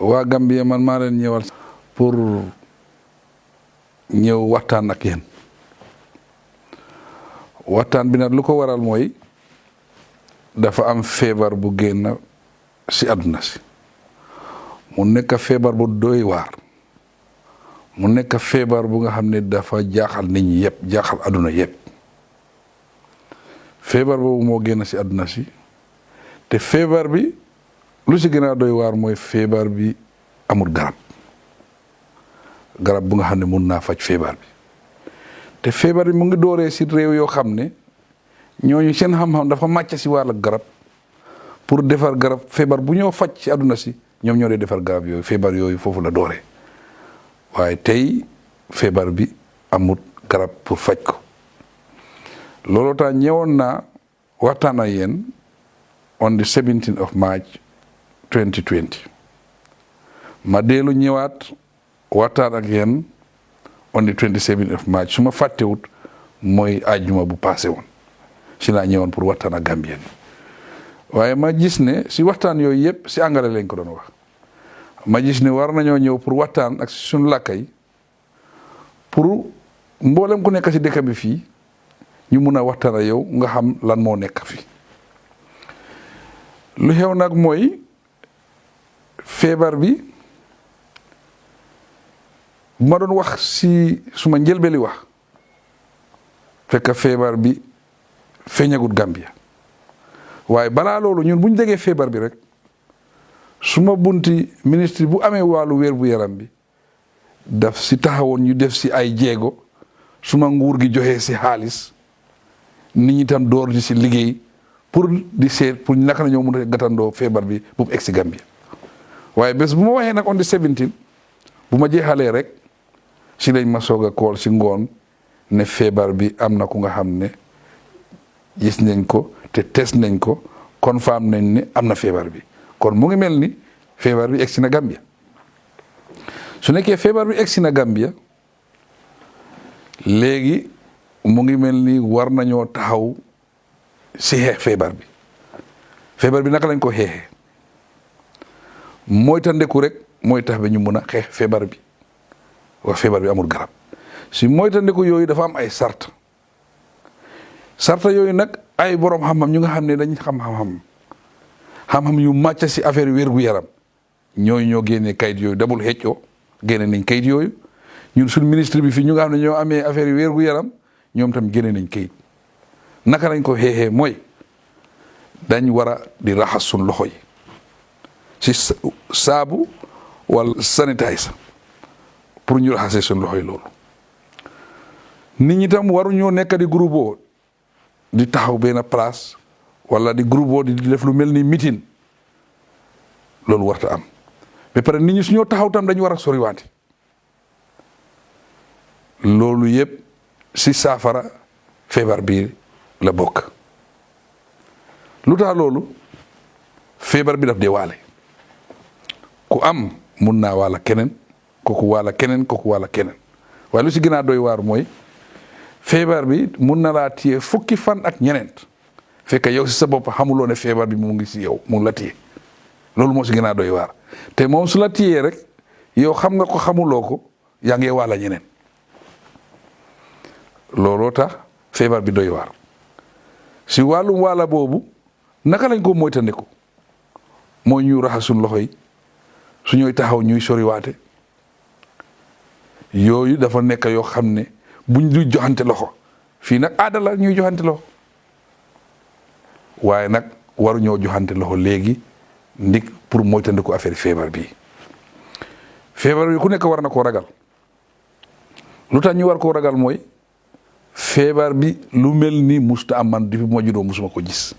waa Gambie man maa leen ñëwal pour ñëw waxtaan ak yéen waxtaan bi nag lu ko waral mooy dafa am feebar bu génn ci àdduna si mu nekk feebar bu doy waar mu nekk feebar bu nga xam ne dafa jaaxal nit ñi yëpp jaaxal àdduna yëpp feebar boobu moo génn ci àdduna si te feebar bi lu ci gën a doy waar mooy feebar bi amul garab bu nga xam ne mun naa faj feebar bi te feebar bi mu ngi dooree ci réew yoo xam ne ñooñu seen xam-xam dafa màcc ci wàllu garab pour defar garab feebar bu ñoo faj ci àdduna si ñoom ñoo dee defar garab yooyu feebar yooyu foofu la dooree waaye tey feebar bi amul garab pour faj ko looloo tax ñëwoon naa waxtaan ak yéen on the 17th of March 2020 ma dellu ñëwaat waxtaan ak yéen on the 27th of March su ma fàttewut mooy àjjuma bu passé woon si laa ñëwoon pour waxtaan ak Gambien waaye ma gis ne si waxtaan yooyu yëpp si angale lañ ko doon wax ma gis ne war nañoo ñëw pour waxtaan ak suñu làkkay pour mboolem ku nekk si dëkk bi fii ñu mun a waxtaan ak yow nga xam lan moo nekk fi lu xew nag mooy feebar bi ma doon wax si suma njëlbeeli wax fekk feebar bi feeñagut Gambia waaye balaa loolu ñun bu ñu déggee feebar bi rek suma bunti ministre bu amee wàllu wér bu yaram bi daf si taxawoon ñu def si ay jéego suma nguur gi joxe si xaalis nit ñi tam door di si liggéey pour di seet pour naka la ñoo mun a gàttandoo feebar bi bu mu egg si Gambia waaye bés bu ma waxee nag on the 17 bu ma jeexalee rek si lañ ma soog a kool si ngoon ne feebar bi am na ku nga xam ne gis nañ ko te test nañ ko confirm nañ ne am na feebar bi kon mu ngi mel ni feebar bi egsi na Gambia su nekkee feebar bi egsi na Gambia léegi mu ngi mel ni war nañoo taxaw si xeex feebar bi naka lañ ko xeexee mooy tandeku rek mooy tax ba ñu mun a xeex feebar bi wax feebar bi amul garab si mooy tandeku yooyu dafa am ay sarta yooyu nag ay borom xam-xam ñu nga xam ne dañ xam-xam yu màcc si affaire wér-gu-yaram ñooyu ñoo génnee kayit yooyu dabul xeccoo génne nañ kayit yooyu ñun suñ ministre bi fii ñu nga xam ne ñoo amee affaire wér-gu-yaram ñoom tam génne nañ kayit naka lañ ko xeexee mooy dañ war a di raxas suñ loxo yi si saabu wala sanitizer pour ñu raxasee suñ loxo yi loolu nit ñi tam waruñoo nekk di groupe di taxaw benn place wala di groupe di def lu mel ni meeting loolu warta am ba pare nit ñi suñoo taxaw tam dañu war a soriwaante loolu yëpp si saafara feebar bi la bokk lu tax loolu feebar bi daf dee waale ku am mun naa wàlla keneen kooku wàlla keneen kooku wàlla keneen waaye lu si gën a doy waar mooy feebar bi mun na laa téye fukki fan ak ñeneent fekk yow si sa bopp xamuloo ne feebar bi mu ngi si yow mu ngi la téye loolu moo si gën a doy waar te moom su la téyee rek yow xam nga ko xamuloo ko yaa ngi wàlla ñeneen looloo tax feebar bi doy waar si wàllum wàlla boobu naka lañ ko moytandiku mooy ñu raxas suñ loxo yi su ñooy taxaw ñuy soriwaate yooyu dafa nekk yoo xam ne buñ du joxante loxo fii nag aada la ñuy joxante loxo waaye nag waruñoo joxante loxo léegi ndik pour moytandiku affaire feebar bi ku nekk war na koo ragal lu tax ñu war koo ragal mooy feebar bi lu mel ni musta am man depuis moo juddoo musuma ko gis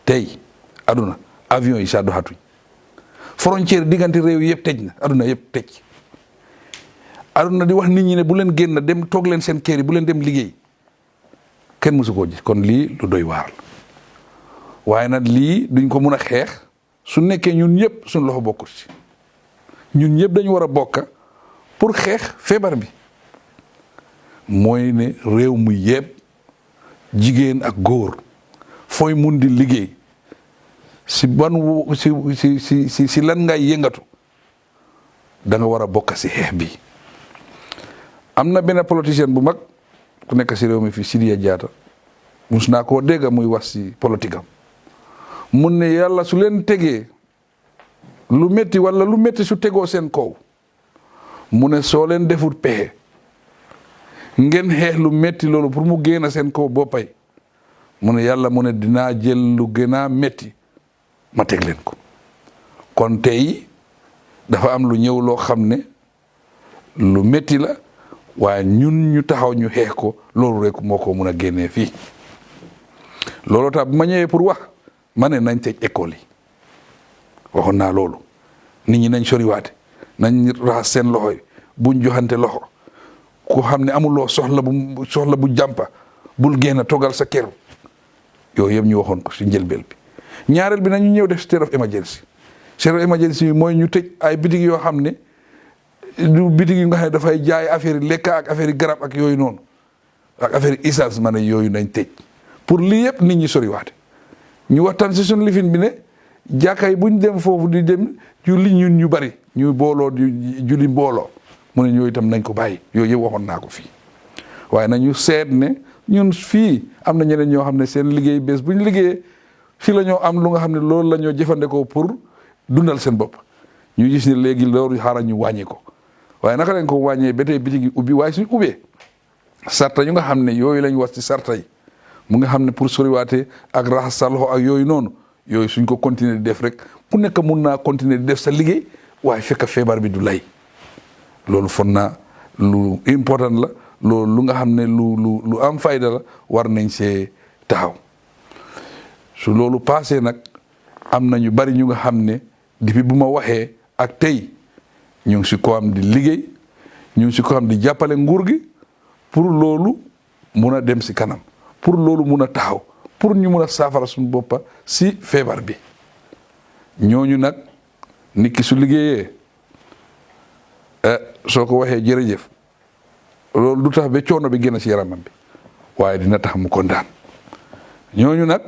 tey aduna avion yi saa doxatuñ frontière diggante réew yëpp tëj na aduna yëpp tëj aduna di wax nit ñi ne bu leen génn dem toog leen seen kër yi bu leen dem liggéey kenn musu koo gis kon lii lu doy waar la waaye nag lii duñ ko mun a xeex su nekkee ñun ñëpp suñ loxo bokkut ci ñun ñëpp dañu war a bokka pour xeex feebar bi mooy ne réew mu yëpp jigéen ak góor fooy mun di liggéey si ban si lan ngay yëngatu da nga war a bokk si xeex bi. am na benn politicien bu mag ku nekk si réew mi fii Sidiya Jatta mus naa koo dégg muy wax si politique am mun ne yàlla su leen tegee lu métti wala lu métti su tegoo seen kaw mu ne soo leen defut pexe ngeen xeex lu métti loolu pour mu génn seen kaw boppay mu ne yàlla mu ne dinaa jël lu gën a métti ma teg leen ko. kon tey dafa am lu ñëw loo xam ne lu métti la waaye ñun ñu taxaw ñu xeex ko loolu rek moo ko mun a génnee fii. loolu tax bu ma ñëwee pour wax ma ne nañ tëj école yi waxoon naa loolu nit ñi nañ soriwaate nañ raxas seen loxo yi buñ joxante loxo ku xam ne amuloo soxla bu jàmpa bul génn toogal sa kër yooyu yëpp ñu waxoon ko si njëlbeel bi. ñaareel bi nañu ñëw def state of emergency. state of emergency bi mooy ñu tëj ay bitig yoo xam ne du bitig yi nga xam ne dafay jaay affaire yi lekka ak affaire yi garab ak yooyu noonu ak affaire yi essence ma ne yooyu nañ tëj pour lii yëpp nit ñi soriwaate ñu waxtaan si suñu lifin bi ne jàkka yi buñ dem foofu di dem julli ñun ñu bari ñu booloo di julli mbooloo mu ne yooyu itam nañ ko bàyyi yooyu yëpp waxoon naa ko fii. waaye nañu seet ne ñun fii am na ñeneen ñoo xam ne seen liggéey bés bu ñu liggéeyee fii la ñoo am lu nga xam ne loolu la ñoo jëfandikoo pour dundal seen bopp ñu gis ne léegi loolu xaaral ñu wàññi ko waaye naka lañ ko wàññee ba tey bitig yi ubbi waaye suñ ubbee sarta ñu nga xam ne yooyu lañ wax ci sarta yi mu nga xam ne pour soriwaate ak raxas sa loxo ak yooyu noonu yooyu suñ ko continuer di def rek ku nekk mun naa continuer di def sa liggéey waaye fekk feebar bi du lay loolu fon naa lu important la loolu lu nga xam ne lu am fayda la war nañ see taxaw. su loolu passé nag am na ñu bari ñu nga xam ne depuis bu ma waxee ak tey ñu ngi si ko am di liggéey ñu ngi si ko am di jàppale nguur gi pour loolu mun a dem si kanam pour loolu mun a taxaw pour ñu mun a saafara suñu boppa si feebar bi. ñooñu nag nit ki su liggéeyee soo ko waxee jërëjëf loolu du tax ba coono bi génn si yaramam bi waaye dina tax mu kontaan. ñooñu nag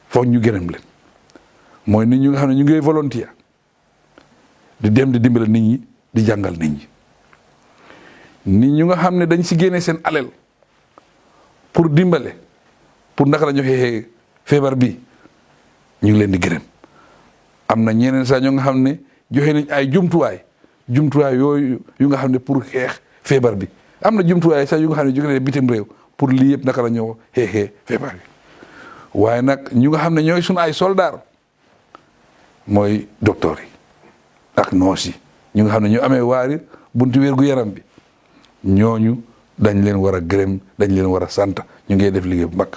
foog ñu gërëm leen mooy nit ñu nga xam ne ñu ngi volontaire di dem di dimbale nit ñi di jàngal nit ñu nga xam ne dañ si génne seen alal pour dimbale pour naka la ñu xeexee feebar bi ñu ngi leen di gërëm. am na ñeneen sax ñoo nga xam ne joxe nañ ay jumtuwaay yooyu yu nga xam ne pour xeex feebar bi am na jumtuwaay sax yu nga xam ne jóge nañ bitim réew pour lii yëpp naka la ñoo xeexee feebar bi. waaye nag ñu nga xam ne ñooy sunu ay soldaar mooy docteur yi ak noos yi ñu nga xam ne ñu amee waari buntu wér gu yaram bi ñooñu dañ leen war a gërëm dañ leen war a sant ñu ngi def liggéey bu mag.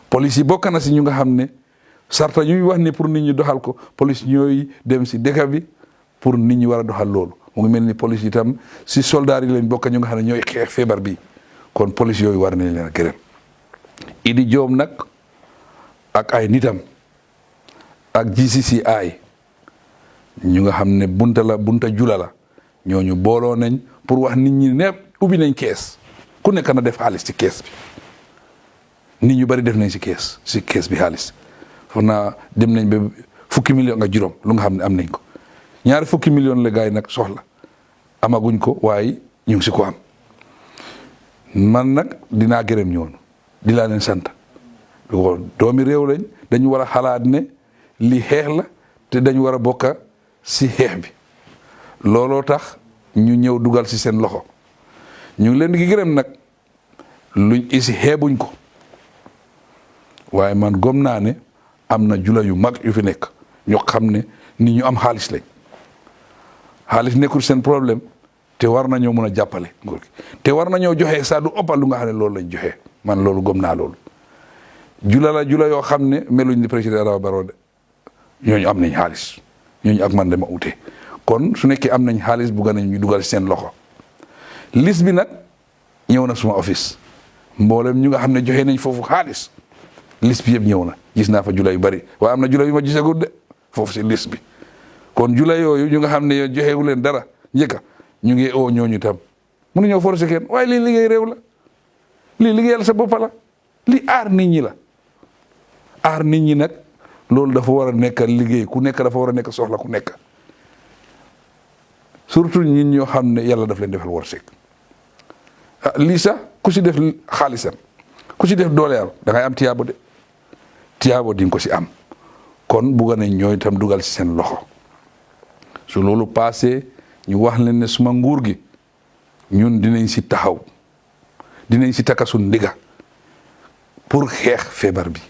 police yi bokk na si ñu nga xam ne sarta ñuy wax ne pour nit ñi doxal ko police ñooy dem si dëkk bi pour nit ñi war a doxal loolu mu ngi mel ni police yi tam si soldaar yi lañ bokk ñu nga xam ne ñooy xeex feebar bi kon police yooyu war nañ leen a gërëm. Idi Joom nag ak ay nitam ak GCCI ñu nga xam ne bunta jula la ñooñu booloo nañ pour wax nit ñi ne ubbi nañ kees ku nekk na def xaalis ci kees bi nit ñu bari def nañ si kees bi xaalis foog naa dem nañ ba 10 millions ak juróom lu nga xam ne am nañ ko ñaari 10 millions la gars yi nag soxla amaguñ ko waaye ñu ngi si ko am man nag dinaa gërëm ñoonu di laa leen sant doomi réew lañ dañu war a xalaat ne li xeex la te dañu war a bokka si xeex bi looloo tax ñu ñëw dugal si seen loxo ñu ngi leen di gërëm nag luñ isi xeebuñ ko waaye man gom naa ne am na jula yu mag yu fi nekk ñoo xam ne nit ñu am xaalis lañ xaalis nekkul seen problème te war nañoo mën a jàppale nguur gi te war nañoo joxe saa du ëppal lu nga xam ne loolu lañ joxe man loolu gom naa loolu. jula yoo xam ne meluñ ni président Adama Barrow de ñooñu am nañ xaalis ñooñu ak man dama ute kon su nekkee am nañ xaalis bugga nañ ñu dugal seen loxo liste bi nag ñëw na suma office mboolem ñu nga xam ne joxe nañ foofu xaalis liste bi yëpp ñëw na gis naa fa jula yu bari waaye am na jula yu ma gisagul de foofu si liste bi kon jula yooyu ñu nga xam ne joxewu leen dara njëkka ñu ngi oo ñooñu tam mënu ñoo forcé kenn waaye lii liggéey réew la lii liggéeyal sa bopp la lii aar nit ñi la aar nit ñi nag loolu dafa war a nekk liggéey ku nekk dafa war a nekk soxla ku nekk surtout ñun ñoo xam ne yàlla daf leen defal wërsëg lii sax ku si def xaalisam ku si def dooleem da ngay am tiyaabo de tiyaabo di nga ko si am kon bugga nañ ñooy itam dugal si seen loxo su loolu passé ñu wax leen ne suma nguur gi ñun dinañ si taxaw dinañ si takka suñ ndiga pour xeex feebar bi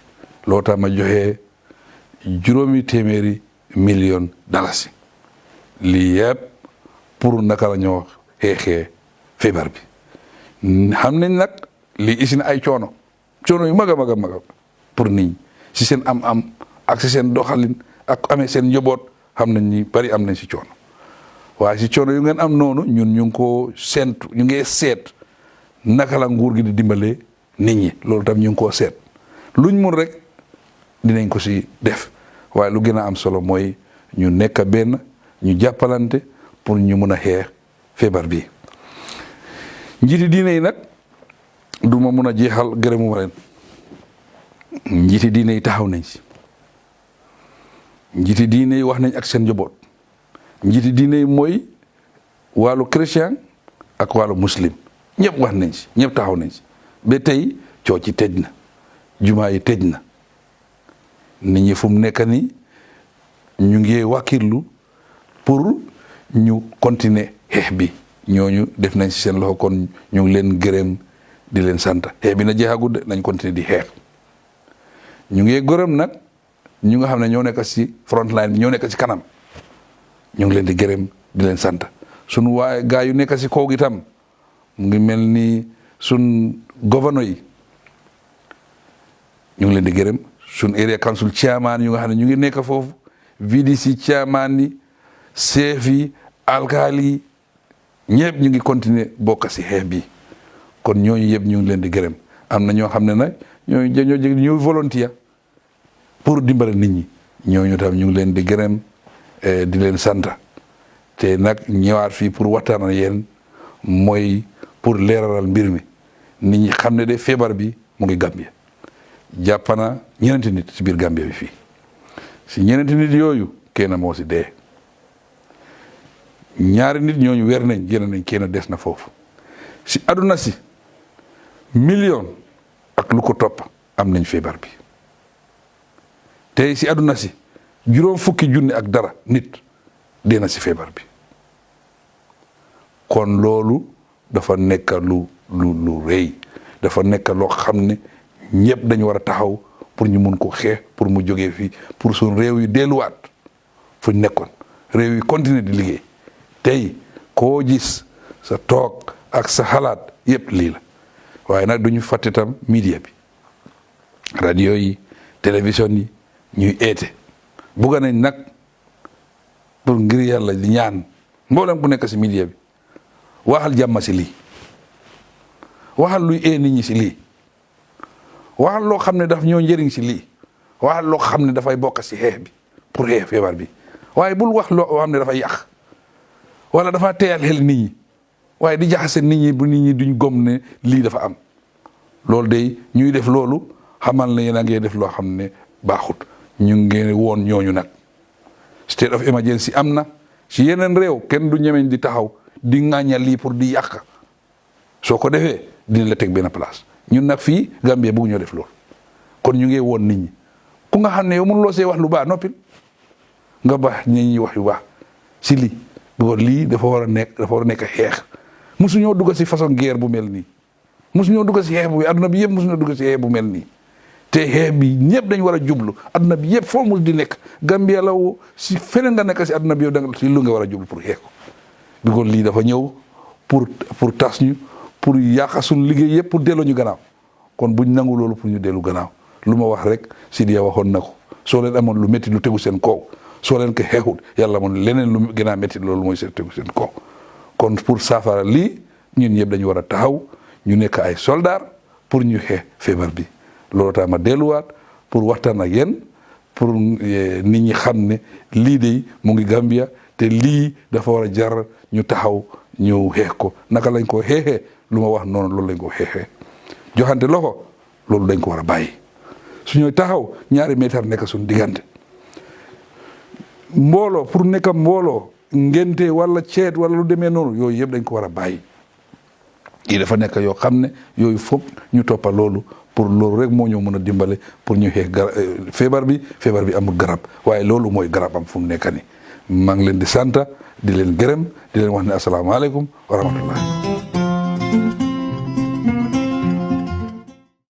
loo tax ma joxe $500 million lii yëpp pour naka la ñoo xeexee feebar bi xam nañ nag lii isi na ay coono yu mag a mag a mag pour nit ñi si seen am-am ak si seen doxalin ak amee seen njaboot xam nañ ni bari am nañ si coono waaye si coono yu ngeen am noonu ñun ñu ngi ko séentu ñu ngi seet naka la nguur gi di dimbalee nit ñi loolu tam ñu ngi koo seet luñ mun rek dinañ ko si def waaye lu gën a am solo mooy ñu nekk benn ñu jàppalante pour ñu mun a xeex feebar bi njiiti diine yi nag du ma mun a jeexal gërëmuma leen njiiti diine yi taxaw nañ si njiiti diine yi wax nañ ak seen njaboot njiiti diine yi mooy wàllu chrétien ak wàllu muslim ñëpp wax nañ si ñëpp taxaw nañ si ba tey cooc yi tëj na jumaa yi tëj na nit ñi fu mu nekk ni ñu ngi wàkkirlu pour ñu continuer xeex bi ñooñu def nañ si seen loxo kon ñu ngi leen gërëm di leen sant xeex bi na jeexagul de nañ continuer di xeex ñu ngi gërëm nag ñu nga xam ne ñoo nekk si front line bi ñoo nekk si kanam ñu ngi leen di gërëm di leen sant sunu waaye gaa yu nekk si kaw gi tam mu ngi mel ni sun gouverneur yi ñu ngi leen di gërëm sun area council chairman yu nga xam ne ñu ngi nekk foofu VDC chairman yi chef yi alkaali yi ñëpp ñu ngi continuer bokk si xeex bi kon ñooñu yëpp ñu ngi leen di gërëm am na ñoo xam ne nag ñooy volontaire pour dimbale nit ñi ñooñu tam ñu ngi leen di gërëm di leen sant te nag ñëwaat fii pour waxtaan ak yéen mooy pour leeralal mbir mi nit ñi xam ne de feebar bi mu ngi Gambia jàpp na ñeneenti nit si biir Gambia bi fii si ñeneenti nit yooyu kenn moo si dee ñaari nit ñooñu weer nañ génn nañ kenn des na foofu si aduna si million ak lu ko topp am nañ feebar bi te si aduna si 50,000 ak dara nit dee na si feebar bi kon loolu dafa nekk lu rëy dafa nekk loo xam ne ñëpp dañu war a taxaw pour ñu mun ko xeex pour mu jógee fii pour suñ réew yi delluwaat fu ñu nekkoon réew yi continuer di liggéey tey koo gis sa toog ak sa xalaat yëpp lii la waaye nag duñu fàtte tam media bi radio yi télévision yi ñuy eete bugga nañ nag pour ngir yàlla di ñaan mboolem ku nekk si media bi waxal jàmm si lii waxal luy ee nit ñi si lii waxal loo xam ne daf ñoo njëriñ si lii waxal loo xam ne dafay bokk si xeex bi pour xeex feebar bi waaye bul wax loo xam ne dafay yàq wala dafa teyal xel nit ñi waaye di jaxase nit ñi bu nit ñi duñ gom ne lii dafa am loolu day ñuy def loolu xamal ne yéen a ngi def loo xam ne baaxut ñu ngi woon ñooñu nag state of emergency am na si yeneen réew kenn du ñemeñ di taxaw di ŋàññal lii pour di yàq soo ko defee dina la teg benn place ñun nag fii Gambie bëgg ñoo def loolu kon ñu ngi woon nit ñi ku nga xam ne yow mënuloo see wax lu baax noppil nga baax nit ñi wax yu baax si lii bu lii dafa war a nekk xeex mosu ñoo dugg si façon guerre bu mel nii mosu ñoo dugg si xeex bu adduna bi yëpp mosu ñoo dugg si xeex bu mel nii te xeex bi ñëpp dañ war a jublu adduna bi yëpp foo mu di nekk Gambia la woo si feneen nga nekk si adduna bi yow da nga si lu nga war a jublu pour xeex ko bi lii dafa ñëw pour tas ñu pour yàq suñu liggéey yëpp pour delloo ñu gannaaw kon buñ nangu loolu pour ñu dellu gannaaw lu ma wax rek Sidiya waxoon na ko soo leen amoon lu métti lu tegu seen kaw soo leen ko xeexut yàlla moom leneen lu gën a métti loolu mooy seen tegu seen kaw kon pour saafara lii ñun ñëpp dañu war a taxaw ñu nekk ay soldat pour ñu xeex feebar bi loolu tax ma delluwaat pour waxtaan ak yéen pour nit ñi xam ne lii de mu ngi Gambia te lii dafa war a jar ñu taxaw ñu xeex ko naka lañ ko xeexee lu ma wax noonu loolu lañ ko xeexee joxante loxo loolu dañ ko war a bàyyi su ñooy taxaw ñaari mètre nekk suñu diggante mbooloo pour nekk mbooloo ngénte wala ceet wala lu demee noonu yooyu yëpp dañ ko war a bàyyi yi dafa nekk yoo xam ne yooyu foog ñu toppa loolu pour loolu rek moo ñoo mën a dimbale pour ñu xeex feebar bi amul garab waaye loolu mooy garab am fu mu nekk ni maa ngi leen di sant di leen gërëm di leen wax ne asalaamaaleykum wa rahmatullah